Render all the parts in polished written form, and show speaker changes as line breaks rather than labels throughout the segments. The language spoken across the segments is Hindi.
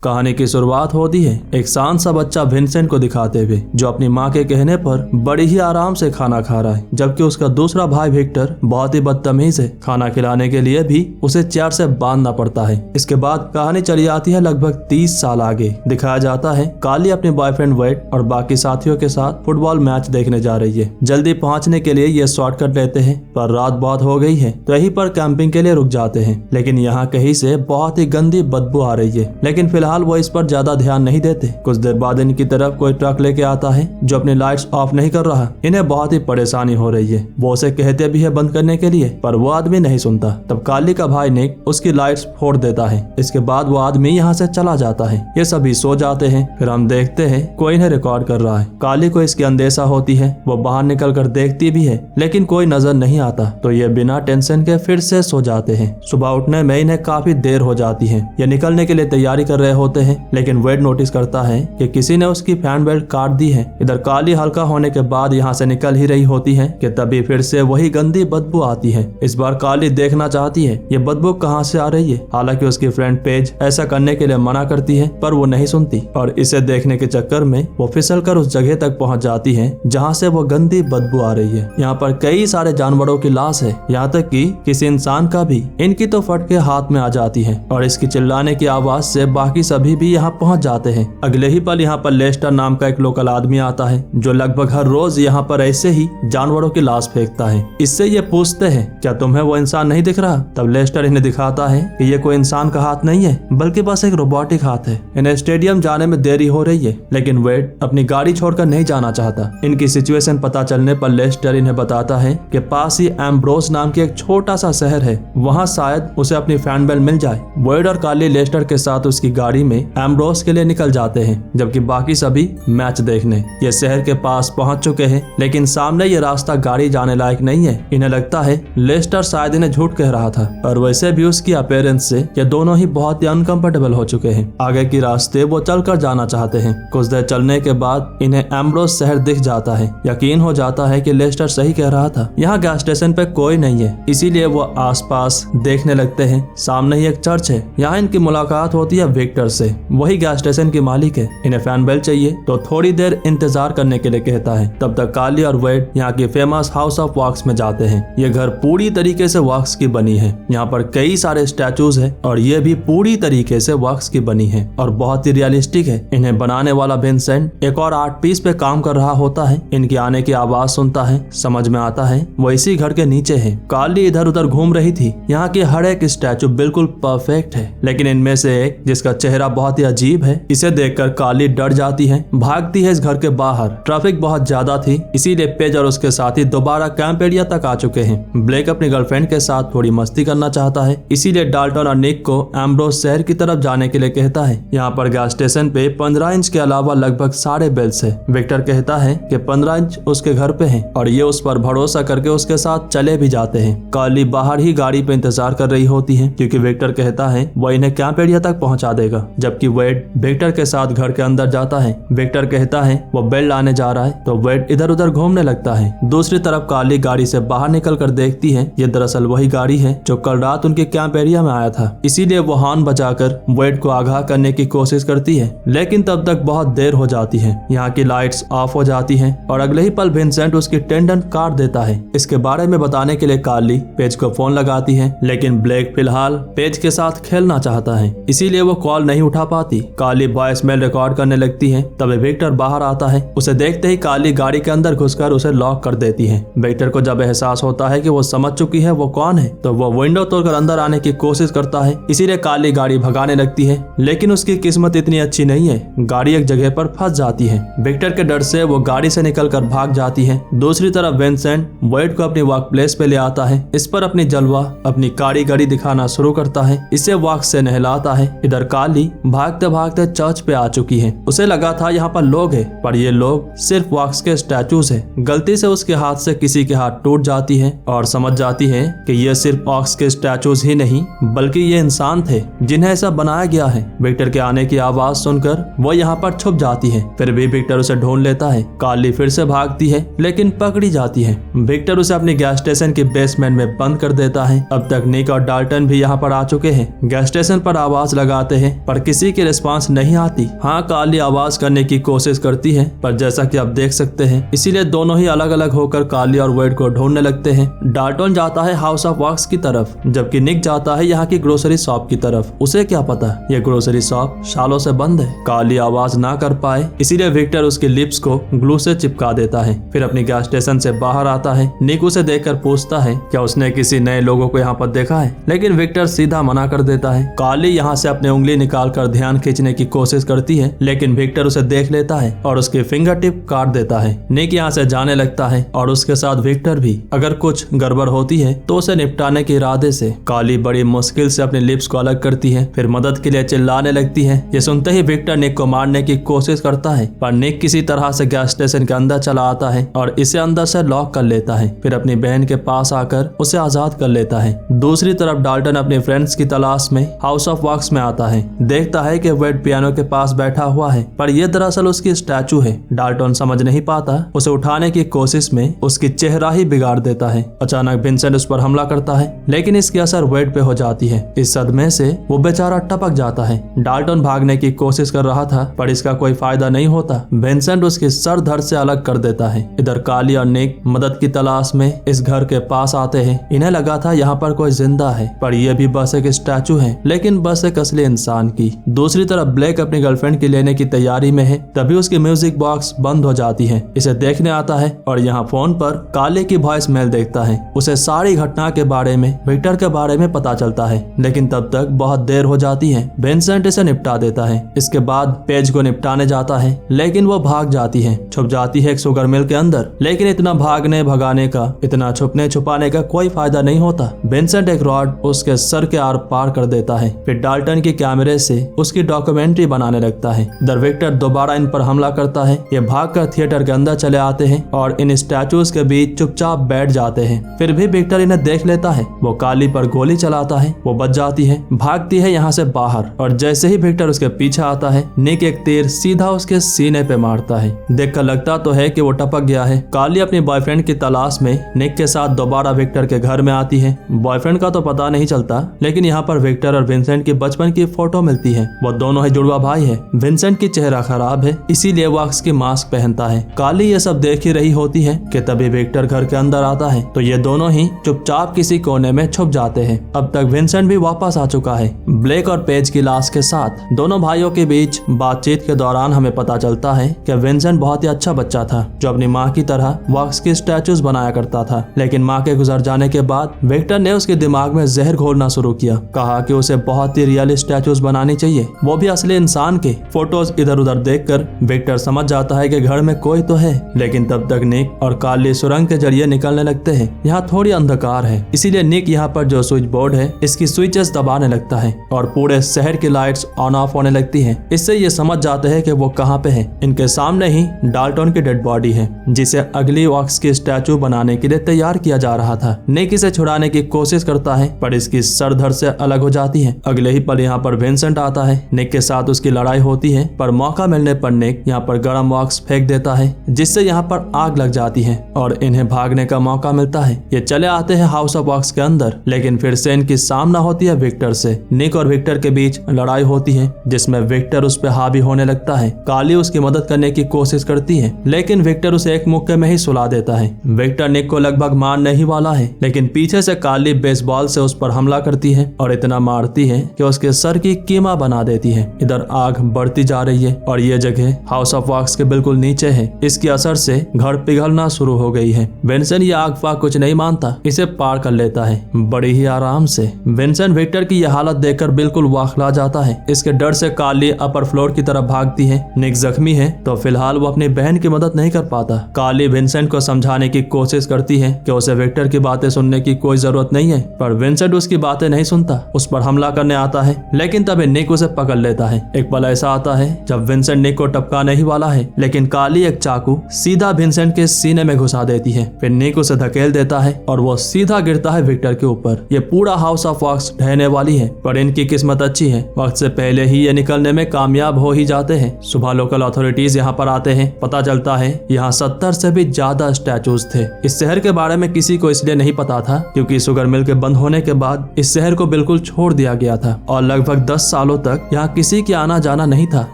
कहानी की शुरुआत होती है एक शांत सा बच्चा विंसेंट को दिखाते हुए, जो अपनी माँ के कहने पर बड़ी ही आराम से खाना खा रहा है, जबकि उसका दूसरा भाई विक्टर बहुत ही बदतमीज है। खाना खिलाने के लिए भी उसे चेयर से बांधना पड़ता है। इसके बाद कहानी चली आती है लगभग 30 साल आगे। दिखाया जाता है कार्ली अपने बॉयफ्रेंड वेड और बाकी साथियों के साथ फुटबॉल मैच देखने जा रही है। जल्दी पहुँचने के लिए ये शॉर्टकट लेते हैं, पर रात बहुत हो गई है तो यहीं पर कैंपिंग के लिए रुक जाते हैं। लेकिन यहाँ कहीं से बहुत ही गंदी बदबू आ रही है, लेकिन फिलहाल वो इस पर ज्यादा ध्यान नहीं देते। कुछ देर बाद इनकी तरफ कोई ट्रक लेके आता है जो अपनी लाइट्स ऑफ नहीं कर रहा। इन्हें बहुत ही परेशानी हो रही है। वो उसे कहते भी है बंद करने के लिए, पर वो आदमी नहीं सुनता। तब कार्ली का भाई निक उसकी लाइट्स फोड़ देता है। इसके बाद वो आदमी यहाँ से चला जाता है। ये सभी सो जाते हैं। फिर हम देखते हैं कोई इन्हें रिकॉर्ड कर रहा है। कार्ली को इसकी अंदेशा होती है। वो बाहर निकल कर देखती भी है, लेकिन कोई नजर नहीं आता। तो ये बिना टेंशन के फिर से सो जाते हैं। सुबह उठने में इन्हें काफी देर हो जाती है। ये निकलने के लिए तैयारी कर रहे होते हैं, लेकिन वेड नोटिस करता है कि किसी ने उसकी फैन बेल्ट काट दी है। इधर कार्ली हल्का होने के बाद यहाँ से निकल ही रही होती है कि तभी फिर से वही गंदी बदबू आती है। इस बार कार्ली देखना चाहती है ये बदबू कहाँ से आ रही है। हालांकि उसकी फ्रेंड पेज ऐसा करने के लिए मना करती है, पर वो नहीं सुनती और इसे देखने के चक्कर में वो फिसल कर उस जगह तक पहुँच जाती है जहाँ से वो गंदी बदबू आ रही है। यहाँ पर कई सारे जानवरों की लाश है, यहाँ तक कि किसी इंसान का भी। इनकी तो फट के हाथ में आ जाती है और इसकी चिल्लाने की आवाज से बाकी सभी भी यहाँ पहुंच जाते हैं। अगले ही पल यहाँ पर लेस्टर नाम का एक लोकल आदमी आता है, जो लगभग हर रोज यहाँ पर ऐसे ही जानवरों की लाश फेंकता है। इससे ये पूछते हैं क्या तुम्हें वो इंसान नहीं दिख रहा। तब लेस्टर इन्हें दिखाता है कि ये कोई इंसान का हाथ नहीं है, बल्कि बस एक रोबोटिक हाथ है। इन्हें स्टेडियम जाने में देरी हो रही है, लेकिन वेड अपनी गाड़ी छोड़कर नहीं जाना चाहता। इनकी सिचुएशन पता चलने पर लेस्टर इन्हें बताता है कि पास ही एम्ब्रोस नाम की एक छोटा सा शहर है, वहाँ शायद उसे अपनी फैन बेल्ट मिल जाए। वेड और कार्ली लेस्टर के साथ उसकी गाड़ी में एम्ब्रोस के लिए निकल जाते हैं, जबकि बाकी सभी मैच देखने। ये शहर के पास पहुंच चुके हैं, लेकिन सामने ये रास्ता गाड़ी जाने लायक नहीं है। इन्हें लगता है लेस्टर शायद इन्हें झूठ कह रहा था, और वैसे भी उसकी अपीयरेंस से ये दोनों ही बहुत ही अनकंफर्टेबल हो चुके हैं। आगे की रास्ते वो चलकर जाना चाहते हैं। कुछ देर चलने के बाद इन्हें एम्ब्रोस शहर दिख जाता है। यकीन हो जाता है कि लेस्टर सही कह रहा था। यहाँ गैस स्टेशन पे कोई नहीं है, इसीलिए वो आसपास देखने लगते हैं। सामने ही एक चर्च है। यहाँ इनकी मुलाकात होती है विक्टर से। वही गैस स्टेशन की मालिक है। इन्हें फैन बेल्ट चाहिए तो थोड़ी देर इंतजार करने के लिए कहता है। तब तक कार्ली और वेड यहाँ की फेमस हाउस ऑफ वॉक्स में जाते हैं। ये घर पूरी तरीके से वॉक्स की बनी है। यहाँ पर कई सारे स्टैचूज है और ये भी पूरी तरीके से वॉक्स की बनी है और बहुत ही रियलिस्टिक है। इन्हें बनाने वाला विंसेंट एक और आर्ट पीस पे काम कर रहा होता है। इनके आने की आवाज सुनता है, समझ में आता है वो इसी घर के नीचे है। कार्ली इधर उधर घूम रही थी। यहाँ की हर एक स्टैचू बिल्कुल परफेक्ट है, लेकिन इनमें से एक जिसका चेहरा बहुत ही अजीब है, इसे देखकर कार्ली डर जाती है, भागती है इस घर के बाहर। ट्रैफिक बहुत ज्यादा थी, इसीलिए पेज और उसके साथी दोबारा कैंप एरिया तक आ चुके हैं। ब्लेक अपनी गर्लफ्रेंड के साथ थोड़ी मस्ती करना चाहता है, इसीलिए डाल्टन और निक को एम्ब्रोस शहर की तरफ जाने के लिए कहता है। यहाँ पर गैस स्टेशन पे 15 इंच के अलावा लगभग सारे बेल्स है। विक्टर कहता है कि 15 इंच उसके घर पे है और ये उस पर भरोसा करके उसके साथ चले भी जाते हैं। कार्ली बाहर ही गाड़ी पे इंतजार कर रही होती है, क्योंकि विक्टर कहता है वो इन्हें कैंप एरिया तक पहुंचा देगा, जबकि वेड विक्टर के साथ घर के अंदर जाता है। विक्टर कहता है वो बेल्ट लाने जा रहा है, तो वेड इधर उधर घूमने लगता है। दूसरी तरफ कार्ली गाड़ी से बाहर निकल कर देखती है ये दरअसल वही गाड़ी है जो कल रात उनके कैंप एरिया में आया था। इसीलिए वो हॉर्न बजाकर वेड को आगाह करने की कोशिश करती है, लेकिन तब तक बहुत देर हो जाती है। यहाँ की लाइट्स ऑफ हो जाती हैं और अगले ही पल विंसेंट उसकी टेंडन काट देता है। इसके बारे में बताने के लिए कार्ली पेज को फोन लगाती है, लेकिन ब्लेक फिलहाल पेज के साथ खेलना चाहता है, इसीलिए वो कॉल नहीं उठा पाती। कार्ली वॉइस मेल रिकॉर्ड करने लगती है। तभी विक्टर बाहर आता है। उसे देखते ही कार्ली गाड़ी के अंदर घुसकर उसे लॉक कर देती है। विक्टर को जब एहसास होता है कि वो समझ चुकी है वो कौन है, तो वो विंडो तोड़कर अंदर आने की कोशिश करता है। इसीलिए कार्ली गाड़ी भगाने लगती है, लेकिन उसकी किस्मत इतनी अच्छी नहीं है। गाड़ी एक जगह पर फंस जाती है। विक्टर के डर से वो गाड़ी से निकलकर भाग जाती है। दूसरी तरफ विंसेंट वेड को अपनी वर्क प्लेस पे ले आता है। इस पर अपनी जलवा अपनी कारीगरी दिखाना शुरू करता है। इसे वॉक्स से नहलाता है। इधर कार्ली भागते भागते चर्च पे आ चुकी है। उसे लगा था यहाँ पर लोग है, पर ये लोग सिर्फ वॉक्स के स्टैचूज है। गलती से उसके हाथ से किसी के हाथ टूट जाती है और समझ जाती है कि ये सिर्फ वॉक्स के स्टैचूज ही नहीं, बल्कि ये इंसान थे जिन्हें ऐसा बनाया गया है। विक्टर के आने की आवाज सुनकर वो यहाँ पर छुप जाती है। फिर भी विक्टर उसे ढूंढ लेता है। कार्ली फिर से भागती है, लेकिन पकड़ी जाती है। विक्टर उसे अपनी गैस स्टेशन के बेसमेंट में बंद कर देता है। अब तक निक और डाल्टन भी यहाँ पर आ चुके हैं। गैस स्टेशन पर आवाज लगाते हैं पर किसी की रिस्पांस नहीं आती। हाँ, कार्ली आवाज करने की कोशिश करती है, पर जैसा कि आप देख सकते हैं इसीलिए दोनों ही अलग अलग होकर कार्ली और वेड को ढूंढने लगते हैं। डाल्टन जाता है हाउस ऑफ वॉक्स की तरफ, जबकि निक जाता है यहाँ की ग्रोसरी शॉप की तरफ। उसे क्या पता ये ग्रोसरी शॉप सालों से बंद है। कार्ली आवाज ना कर पाए इसीलिए विक्टर उसके लिप्स को ग्लू से चिपका देता है। फिर अपनी गैस स्टेशन से बाहर आता है। निक उसे देखकर पूछता है क्या उसने किसी नए लोगों को यहाँ पर देखा है, लेकिन विक्टर सीधा मना कर देता है। कार्ली यहाँ से अपनी उंगली निकालकर ध्यान खींचने की कोशिश करती है, लेकिन विक्टर उसे देख लेता है और उसकी फिंगर टिप काट देता है। निक यहाँ से जाने लगता है और उसके साथ विक्टर भी। अगर कुछ गड़बड़ होती है तो उसे निपटाने के इरादे से कार्ली बड़ी मुश्किल से अपने लिप्स को अलग करती है, फिर मदद के लिए चिल्लाने लगती है। ये सुनते ही विक्टर निक को मारने की कोशिश करता है, पर निक किसी तरह से गैस स्टेशन के अंदर चला आता है और इसे अंदर से लॉक कर लेता है। फिर अपनी बहन के पास आकर उसे आजाद कर लेता है। दूसरी तरफ डाल्टन अपने फ्रेंड्स की तलाश में हाउस ऑफ वॉक्स में आता है। देखता है कि वेड पियानो के पास बैठा हुआ है, पर यह दरअसल उसकी स्टैचू है। डाल्टन समझ नहीं पाता, उसे उठाने की कोशिश में उसकी चेहरा ही बिगाड़ देता है। अचानक विंसेंट उस पर हमला करता है, लेकिन इसकी असर वेड पे हो जाती है। इस सदमे से वो बेचारा टपक जाता है। डाल्टन भागने की कोशिश कर रहा था, पर इसका कोई फायदा नहीं होता। विंसेंट उसके सर धड़ से अलग कर देता है। इधर कार्ली और निक मदद की तलाश में इस घर के पास आते हैं। इन्हें लगा था यहाँ पर कोई जिंदा है, पर यह भी बस एक स्टैचू है, लेकिन बस एक असली इंसान की। दूसरी तरफ ब्लैक अपनी गर्लफ्रेंड की लेने की तैयारी में है, तभी उसकी म्यूजिक बॉक्स बंद हो जाती है। इसे देखने आता है और यहाँ फोन पर कार्ली की वॉइस मेल देखता है। उसे सारी घटना के बारे में, विक्टर के बारे में पता चलता है, लेकिन तब तक बहुत देर हो जाती है। विंसेंट इसे निपटा देता है। इसके बाद पेज को निपटाने जाता है, लेकिन वो भाग जाती है, छुप जाती है एक शुगर मिल के अंदर। लेकिन इतना भागने भगाने का, इतना छुपने छुपाने का कोई फायदा नहीं होता। विंसेंट एक रॉड उसके सर के आर पार कर देता है, फिर डाल्टन के कैमरे से उसकी डॉक्यूमेंट्री बनाने लगता है। इधर विक्टर दोबारा इन पर हमला करता है। ये भागकर थिएटर के अंदर चले आते हैं और इन स्टैचूज के बीच चुपचाप बैठ जाते हैं। फिर भी विक्टर इन्हें देख लेता है। वो कार्ली पर गोली चलाता है, वो बच जाती है, भागती है यहाँ से बाहर, और जैसे ही विक्टर उसके पीछे आता है, निक एक तीर सीधा उसके सीने पे मारता है। देखकर लगता तो है कि वो टपक गया है। कार्ली अपनी बॉयफ्रेंड की तलाश में निक के साथ दोबारा विक्टर के घर में आती है। बॉयफ्रेंड का तो पता नहीं चलता, लेकिन यहाँ पर विक्टर और विंसेंट की बचपन की फोटो मिलती है। वो दोनों ही जुड़वा भाई है। विंसेंट की चेहरा खराब है, इसीलिए वो वॉक्स की मास्क पहनता है। कार्ली ये सब देख ही रही होती है कि तभी विक्टर घर के अंदर आता है, तो ये दोनों ही चुपचाप किसी कोने में छुप जाते हैं। अब तक विंसेंट भी वापस आ चुका है, ब्लेक और पेज की लाश के साथ। दोनों भाइयों के बीच बातचीत के दौरान हमें पता चलता है कि विंसेंट बहुत ही अच्छा बच्चा था, जो अपनी माँ की तरह वॉक्स की स्टैचूज बनाया करता था। लेकिन माँ के गुजर जाने के बाद विक्टर ने उसके दिमाग में जहर घोलना शुरू किया। कहा कि उसे बहुत ही रियल स्टैचूज बनानी चाहिए, वो भी असली इंसान के। फोटोज इधर उधर देखकर विक्टर समझ जाता है कि घर में कोई तो है, लेकिन तब तक निक और कार्ली सुरंग के जरिए निकलने लगते हैं। यहाँ थोड़ी अंधकार है, इसीलिए निक यहाँ पर जो स्विच बोर्ड है इसकी स्विचेस दबाने लगता है और पूरे शहर की लाइट्स ऑन ऑफ होने लगती हैं। इससे ये समझ जाते हैं कि वो कहाँ पे है। इनके सामने ही डाल्टन की डेड बॉडी है, जिसे अगली वॉक्स की स्टैचू बनाने के लिए तैयार किया जा रहा था। निक इसे छुड़ाने की कोशिश करता है, पर इसकी सर धड़ से अलग हो जाती है। अगले ही पल यहाँ पर विंसेंट आता है। निक के साथ उसकी लड़ाई होती है, पर मौका मिलने पर निक यहाँ पर गर्म वॉक्स फेंक देता है, जिससे यहाँ पर आग लग जाती है और इन्हें भागने का मौका मिलता है। ये चले आते हैं हाउस ऑफ वॉक्स के अंदर, लेकिन फिर से इनकी सामना होती है विक्टर से। निक और विक्टर के बीच लड़ाई होती है, जिसमें विक्टर उस पर हावी होने लगता है। कार्ली उसकी मदद करने की कोशिश करती है, लेकिन विक्टर उसे एक मुक्के में ही सुला देता है। विक्टर निक को लगभग मारने ही वाला है, लेकिन पीछे से कार्ली बेसबॉल से उस पर हमला करती है और इतना मारती है कि उसके सर की कीमा बना देती है। इधर आग बढ़ती जा रही है और ये जगह हाउस ऑफ वॉक्स के बिल्कुल नीचे है। इसके असर से घर पिघलना शुरू हो गई है। विंसेंट ये आग फाग कुछ नहीं मानता, इसे पार कर लेता है बड़ी ही आराम से। विंसेंट विक्टर की यह हालत देखकर बिल्कुल वाखला जाता है। इसके डर से कार्ली अपर फ्लोर की तरफ भागती है। निक जख्मी है, तो फिलहाल वो अपनी बहन की मदद नहीं कर पाता। कार्ली विंसेंट को समझाने की कोशिश करती है कि उसे विक्टर की बातें सुनने की कोई जरूरत नहीं है, पर विंसेंट उसकी बातें नहीं सुनता, उस पर हमला करने आता है। लेकिन तभी निक उसे पकड़ लेता है। एक पल ऐसा आता है जब विंसेंट निक को टपकाने ही वाला है, लेकिन कार्ली एक चाकू सीधा विंसेंट के सीने में घुसा देती है। फिर निक उसे धकेल देता है और वो सीधा गिरता है विक्टर के ऊपर। ये पूरा हाउस ऑफ वॉक्स ढहने वाली है, पर इनकी किस्मत अच्छी है, वक्त से पहले ही ये निकलने में कामयाब हो ही जाते हैं। सुबह लोकल अथॉरिटीज यहाँ पर आते हैं। पता चलता है यहाँ 70 से भी ज्यादा स्टैचूज थे। इस शहर के बारे में किसी को इसलिए नहीं पता था क्योंकि शुगर मिल के बंद होने के बाद इस शहर को बिल्कुल छोड़ दिया गया था और लगभग 10 साल सालों तक यहाँ किसी की आना जाना नहीं था।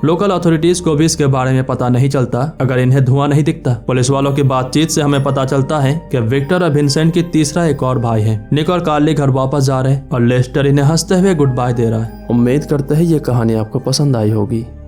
लोकल अथॉरिटीज को भी इसके बारे में पता नहीं चलता अगर इन्हें धुआं नहीं दिखता। पुलिस वालों की बातचीत से हमें पता चलता है कि विक्टर और विंसेंट की तीसरा एक और भाई है। निक और कार्ली घर वापस जा रहे हैं और लेस्टर इन्हें हंसते हुए गुड बाय दे रहा है। उम्मीद करते हैं ये कहानी आपको पसंद आई होगी।